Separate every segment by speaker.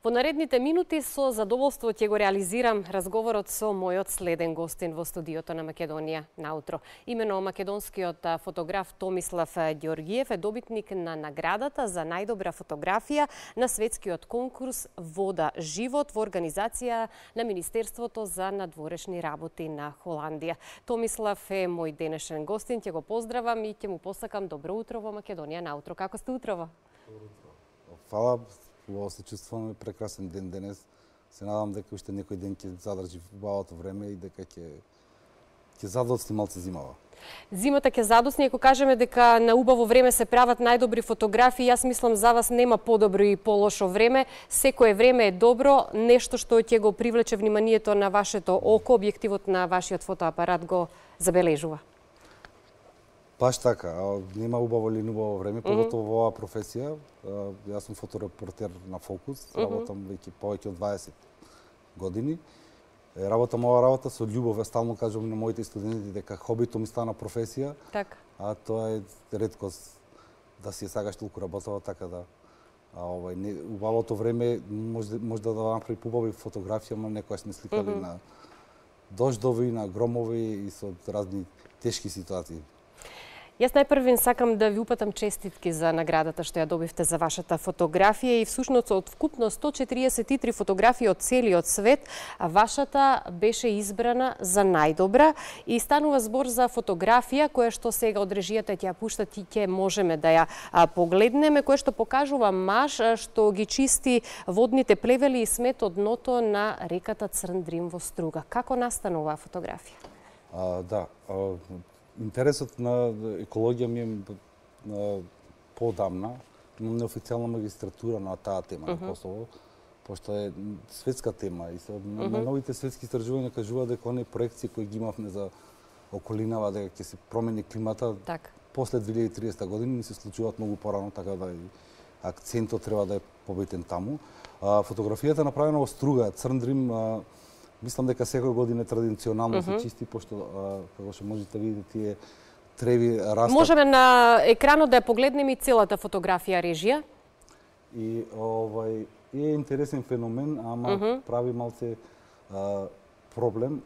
Speaker 1: Во наредните минути со задоволство ќе го реализирам разговорот со мојот следен гостин во студиото на Македонија наутро. Имено македонскиот фотограф Томислав Ѓоргиев е добитник на наградата за најдобра фотографија на светскиот конкурс Вода живот во организација на Министерството за надворешни работи на Холандија. Томислав е мој денешен гостин, ќе го поздравам и ќе му посакам добро утро во Македонија наутро. Како сте утрово?
Speaker 2: Фала. Убаво се чувствуваме, прекрасен ден денес. Се надам дека уште некој ден ќе задржи убавото време и дека ќе задоцни малце зимава.
Speaker 1: Зимата ќе задосни, ако кажеме дека на убаво време се прават најдобри фотографии, јас мислам за вас нема подобро и полошо време. Секое време е добро, нешто што ќе го привлече вниманието на вашето око, објективот на вашиот фотоапарат го забележува.
Speaker 2: Баш така, нема убаво или неубаво време, поготово во оваа професија. Јас сум фоторепортер на Фокус, работам веќе повеќе од 20 години. Работам оваа работа со љубов, стално кажувам на моите студенти дека хобито ми стана професија.
Speaker 1: Така.
Speaker 2: А тоа е реткост да си сакаш толку работава, така да убавото време може да направи убави фотографија, но некогаш не сликали на дождови, на громови и со разни тешки ситуации.
Speaker 1: Јас најпрвен сакам да ви упатам честитки за наградата што ја добивте за вашата фотографија и всушност од вкупно 143 фотографии од целиот свет, вашата беше избрана за најдобра и станува збор за фотографија која што сега од режијата ќе ја пуштат и ќе можеме да ја погледнеме, која што покажува маж што ги чисти водните плевели и смет од дното на реката Црн Дрин во Струга. Како настана оваа фотографија?
Speaker 2: Интересот на екологија ми е поодамна. Имам неофицијална магистратура на таа тема на Косово, пошто е светска тема и на новите светски истражувања кажуваат дека оние проекции кои ги имавме за околинава, дека ќе се промени климата после 2030 година не се случуваат многу порано, така да и акцентот треба да е побитен таму. Фотографијата направена во Струга, Црн Дрин, мислам дека секоја година традиционално се чисти, пошто како што можете да видите тие треви растат.
Speaker 1: Можеме на екранот да ја погледнеме и целата фотографија режија.
Speaker 2: И е интересен феномен, ама прави малце проблем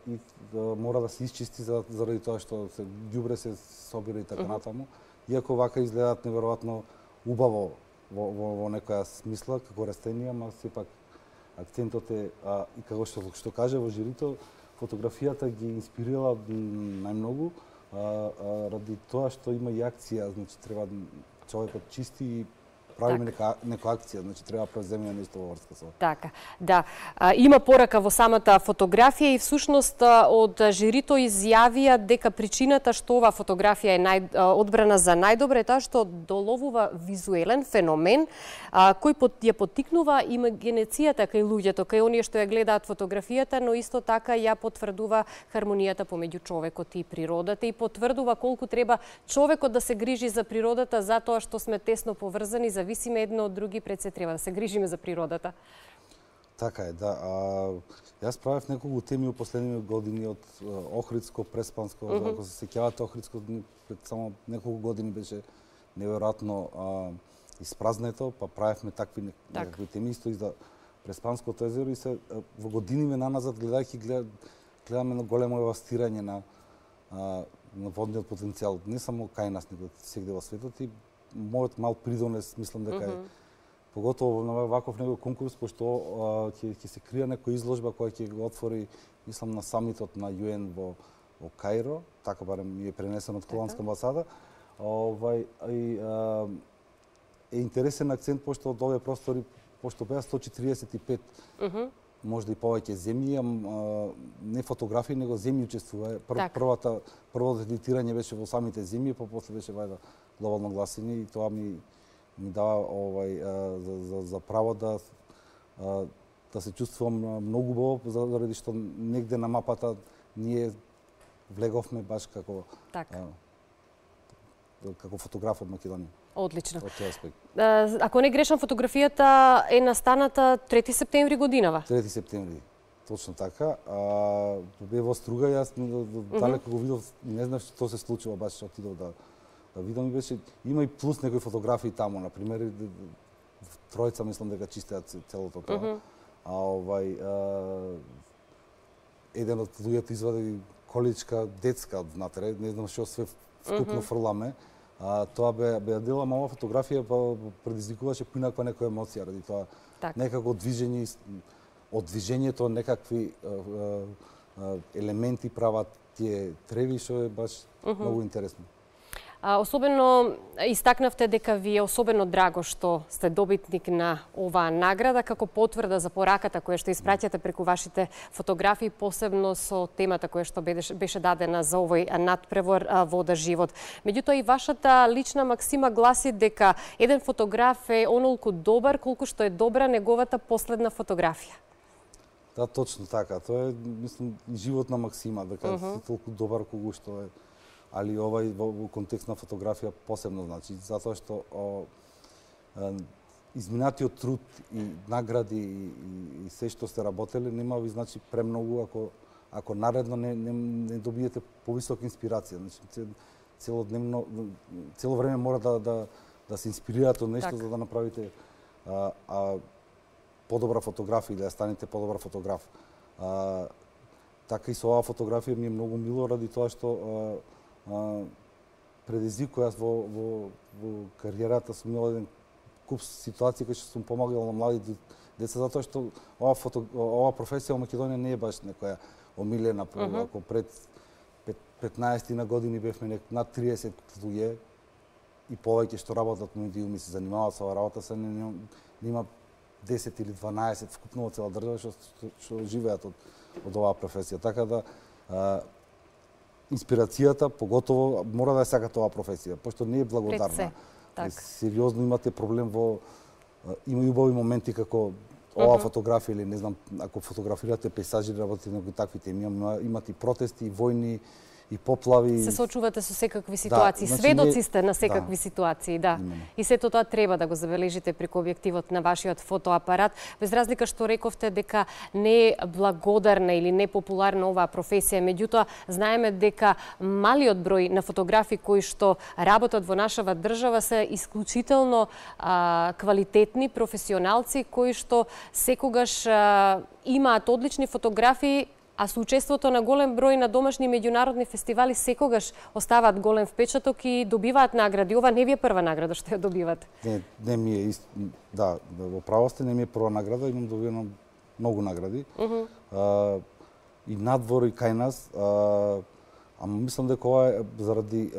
Speaker 2: и мора да се исчисти заради тоа што се ѓубре се собира и така натаму. Иако вака изгледаат неверојатно убаво во некоја смисла како растенија, ама сепак акцентот е, и како што каже во жирито, фотографијата ги инспирира најмногу ради тоа што има и акција, значи треба човекот чисти и правиме нека акција, значи треба да преземеме нешто во врска со.
Speaker 1: Така, да. Има порака во самата фотографија и всушност од жирито изјавија дека причината што оваа фотографија е одбрана за најдобра е тоа што доловува визуелен феномен кој ја поттикнува имагинацијата кај луѓето, кај оние што ја гледаат фотографијата, но исто така ја потврдува хармонијата помеѓу човекот и природата и потврдува колку треба човекот да се грижи за природата затоа што сме тесно поврзани, зависиме едно од други, пред се треба да се грижиме за природата.
Speaker 2: Така е, да. Јас правев неколку теми во последните години од Охридско, Преспанско, ако се сеќавате Охридско пред само неколку години беше неверојатно испразнето, па правевме такви некакви теми исто и за Преспанското езеро и се во годиниве наназад гледаме на големо евастирање на водниот потенцијал, не само кај нас, него сегде во светот и мојот мал придонес, мислам дека е поготово на ваков некој конкурс, пошто ќе се крија некоја изложба која ќе го отвори, мислам, на самитот на ЮН во Каиро, така барем ми е пренесено од холандска амбасада. Е интересен акцент, пошто од овие простори, пошто беа 145, можда и повеќе земји, не фотографии, него земји учествува. Првото едитирање беше во самите земји, па после беше вајда глобално гласење и тоа ми дава за право да се чувствувам многу убаво, заради што негде на мапата ние влеговме баш како фотограф од Македонија.
Speaker 1: Одлично.
Speaker 2: Од тој аспект.
Speaker 1: Ако не грешам, фотографијата е настаната 3 септември годинава.
Speaker 2: 3 септември, точно така. Бе во Струга, јас далеко го видов, не знам што се случува, баш отидов да видам и беше, има и плюс некои фотографии таму, например, тројца мислам дека чистеат целото тоа. Еден од луѓето извади количка детска од внатре, не знам што све вкупно фрламе. Тоа беа дела, ама оваа фотографија предизвикуваше поинаква некоја емоција ради тоа. Некако од движењето некакви елементи прават тие треви, што е баш многу интересно.
Speaker 1: Особено истакнавте дека ви е особено драго што сте добитник на оваа награда како потврда за пораката која што испраќате преку вашите фотографии, посебно со темата која што беше дадена за овој надпревор Вода живот. Меѓутоа и вашата лична максима гласи дека еден фотограф е онолку добар колку што е добра неговата последна фотографија.
Speaker 2: Да, точно така. Тоа е, мислам, животна максима, дека си толку добар колку што е. Али овај во контекст на фотографија посебно значи, затоа што изминатиот труд и награди и се што сте работеле нема ви значи премногу ако наредно не добиете повисока инспирација. Значи цело време мора да се инспирирате од нешто за да направите подобра фотографија или да станете подобар фотограф. Така и со оваа фотографија ми е многу мило ради тоа што предизвикува во кариерата сум имал еден куп ситуации кои што сум помагал на млади деца затоа што ова професија во Македонија не е баш некоја омилена. Ако пред 15 на години бевме над 30 луѓе и повеќе што работат медиуми се занимаваат со оваа работа, се нема 10 или 12 вкупно во цела држава што живеат од оваа професија. Така да инспирацијата, поготово, мора да ја сакате оваа професија, пошто не е благодарна. Сериозно имате проблем има и убави моменти како оваа фотографија или не знам, ако фотографирате пейзажи, работите на такви теми, имате и протести, и војни, и поплави.
Speaker 1: Се соочувате со секакви ситуации, сведоци сте на секакви ситуации, да. И сето тоа треба да го забележите преку објективот на вашиот фотоапарат, без разлика што рековте дека не е благодарна или не популарна оваа професија, меѓутоа знаеме дека малиот број на фотографи кои што работат во нашава држава се исклучително квалитетни професионалци кои што секогаш имаат одлични фотографии, а соучеството на голем број на домашни и меѓународни фестивали секогаш оставаат голем впечаток и добиваат награди. Ова не ви е прва награда што ја добивате.
Speaker 2: Не ми е да, во право сте, не ми е прва награда, имам добивено многу награди. И надвор и кај нас, ама мислам дека ова е заради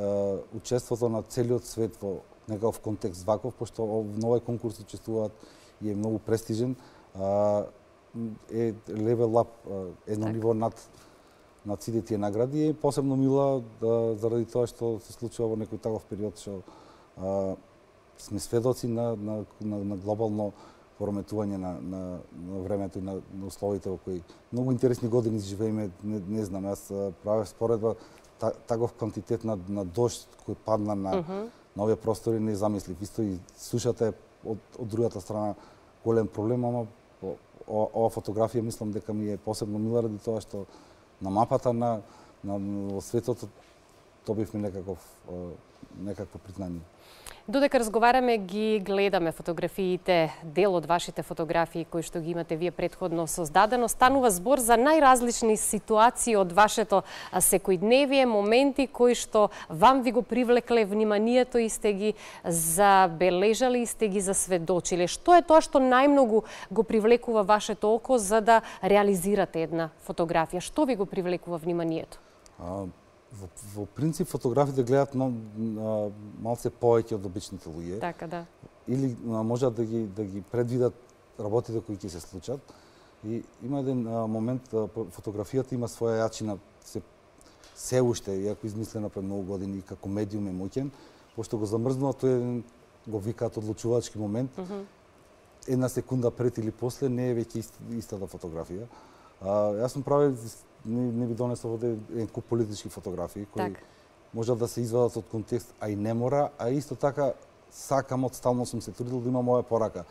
Speaker 2: учеството на целиот свет во некаков контекст ваков, пошто во овој конкурс учествуваат и е многу престижен. Е левел ап, едно ниво над сите тие награди и посебно мила заради тоа што се случува во некој таков период што сме сведоци на глобално порометување на времето и на условите во кои многу интересни години живееме, не знам, јас правев споредба таков квантитет на дожд кој падна на овие простори не замислив. Исто и сушата е од другата страна голем проблем, ама ова фотографија мислам дека ми е посебно мила ради тоа што на мапата во светот добивме некакво признање.
Speaker 1: Додека разговараме, ги гледаме фотографиите, дел од вашите фотографии кои што ги имате вие претходно создадено. Станува збор за најразлични ситуации од вашето секојдневие, моменти кои што вам ви го привлекле вниманието и сте ги забележали и сте ги засведочиле. Што е тоа што најмногу го привлекува вашето око за да реализирате една фотографија? Што ви го привлекува вниманието?
Speaker 2: Во принцип фотографите гледаат малце повеќе од обичните луѓе.
Speaker 1: Така, да.
Speaker 2: Или можат да ги предвидат работите кои ќе се случат. И има еден момент, фотографијата има своја јачина, се уште, иако измислена пред многу години како медиум е моќен, пошто го замрзнува, тој го викаат одлучувачки момент. Една секунда пред или после не е веќе истата фотографија. Јас сум правил, не би донесол овде еден куп политички фотографии кои можат да се извадат од контекст, а и не мора, а исто така сакам, стално сум се трудил да имам оваа порака.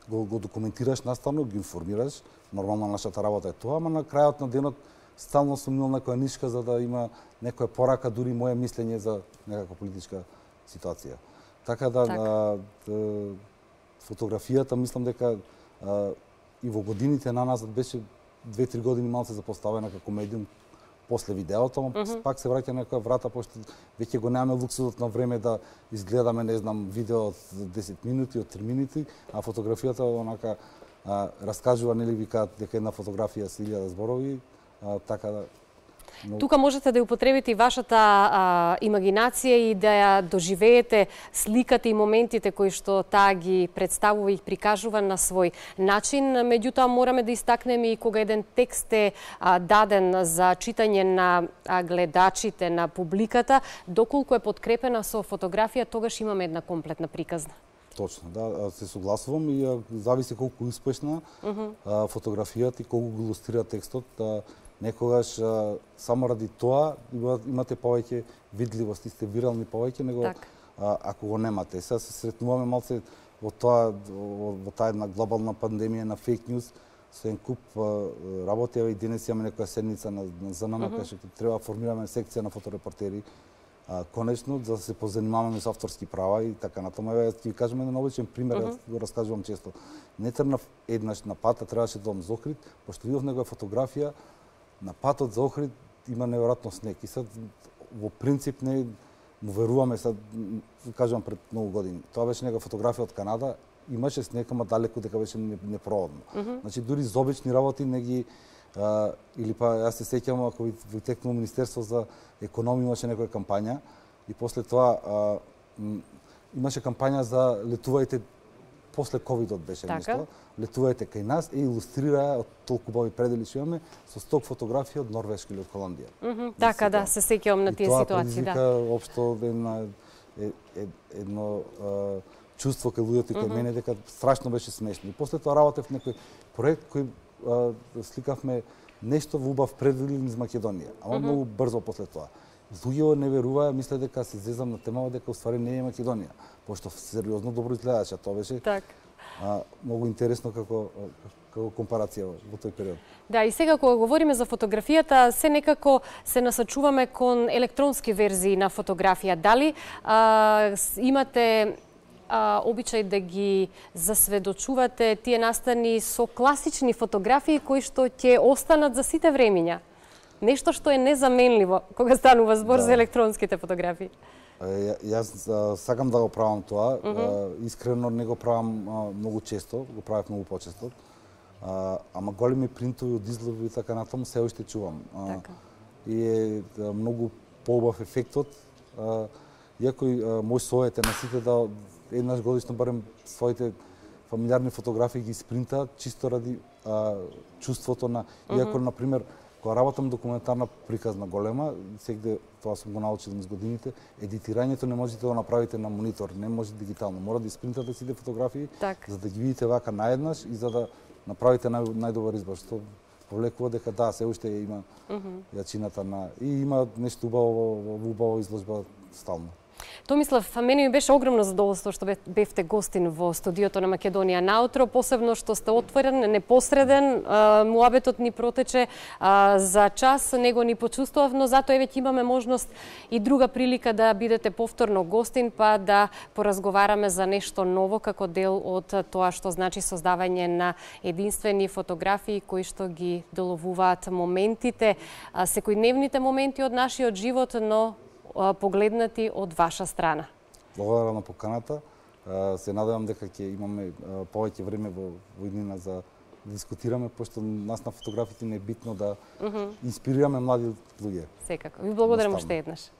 Speaker 2: Го документираш наставно, ги информираш, нормално нашата работа е тоа, ама на крајот на денот стално сум имал некоја нишка за да има некоја порака, дури моје мислење за некаква политичка ситуација. Така да, фотографијата мислам дека и во годините на назад беше 2-3 години малце запоставена како медиум после видеото, но пак се враќа некоја врата, пошто веќе го немаме луксузот на време да изгледаме, не знам, видео од 10 минути, од 3 минути, а фотографијата онака раскажува, нели викаат дека една фотографија се 1000 зборови, така да.
Speaker 1: Тука можете да употребите и вашата имагинација и да ја доживеете сликата и моментите кои што таа ги представува и прикажува на свој начин. Меѓутоа мораме да истакнеме и кога еден текст е даден за читање на гледачите, на публиката, доколку е подкрепена со фотографија, тогаш имаме една комплетна приказна.
Speaker 2: Точно, да, се согласувам и зависи колку успешна фотографијата и колку го илустрира текстот. Некогаш само ради тоа имате повеќе видливост и сте вирални повеќе него ако го немате. Сега се сретнуваме малце во таа една глобална пандемија на фейк ньюс, со еден куп работи, и денес имаме некоја седница на ЗНМ, кај што треба формираме секција на фоторепортери, конечно, за да се позанимаваме со авторски права и така натаму. Еве ќе ви кажам еден обичен пример, го раскажувам често. Не тргнав еднаш на пат, требаше да одам за Охрид, пошто видов некоја фотографија на патот за Охрид има неверојатно снег. И сад во принцип не му веруваме, сад кажувам пред многу години. Тоа беше некоја фотографија од Канада, имаше снег, ама далеку дека беше непроводно. Значи дури за обични работи не ги или па јас се сеќавам ако ви текнува Министерство за економија имаше некоја кампања и после тоа имаше кампања за летувајте после ковидот беше нешто. Летувајте кај нас и илустрира од толку убави предели што имаме со сток фотографија од Норвешка или од Холандија.
Speaker 1: Така да, се сеќавам на тие ситуации, да.
Speaker 2: И тоа предизвика општо едно чувство кај луѓето и кај мене дека страшно беше смешно. И после тоа работев некој проект кој сликавме нешто во убав предели низ Македонија, ама многу брзо после тоа. Луѓето не веруваа, мислеа дека се зезам на темава, дека уствари не е Македонија, пошто сериозно добро изгледаше, тоа беше многу интересно како компарација во тој период.
Speaker 1: Да, и сега кога говориме за фотографијата, се некако се насочуваме кон електронски верзии на фотографија. Дали имате обичај да ги засведочувате тие настани со класични фотографии кои што ќе останат за сите времиња? Нешто што е незаменливо кога станува збор за електронските фотографии.
Speaker 2: Јас сакам да го правам тоа, искрено не го правам многу често, го правев многу почесто. Ама големи принтови од излови и така натаму се уште чувам. И е многу поубав ефектот, иако и мој совет е на сите да еднаш годишно барем своите фамилиарни фотографии ги спринтаат, чисто ради чувството на, иако на пример кога работам документарна приказна голема, сегде тоа сум го научил низ годините, едитирањето не можете да го направите на монитор, не може дигитално. Мора да испринтате сите фотографии, за да ги видите вака наеднаш и за да направите најдобар избор, што повлекува дека да, се уште има јачината на и има нешто убаво во убава изложба стално.
Speaker 1: Томислав, мене ми беше огромно задоволство што бевте гостин во студиото на Македонија наутро, посебно што сте отворен, непосреден, муабетот ни протече за час, него ни почувствував, но затоа веќе имаме можност и друга прилика да бидете повторно гостин, па да поразговараме за нешто ново како дел од тоа што значи создавање на единствени фотографии кои што ги доловуваат моментите, секојдневните моменти од нашиот живот, но погледнати од ваша страна.
Speaker 2: Благодарам на поканата. Се надевам дека ќе имаме повеќе време во иднина за да дискутираме, пошто нас на фотографите не е битно да инспирираме млади луѓе.
Speaker 1: Секако. Ви благодарам уште еднаш.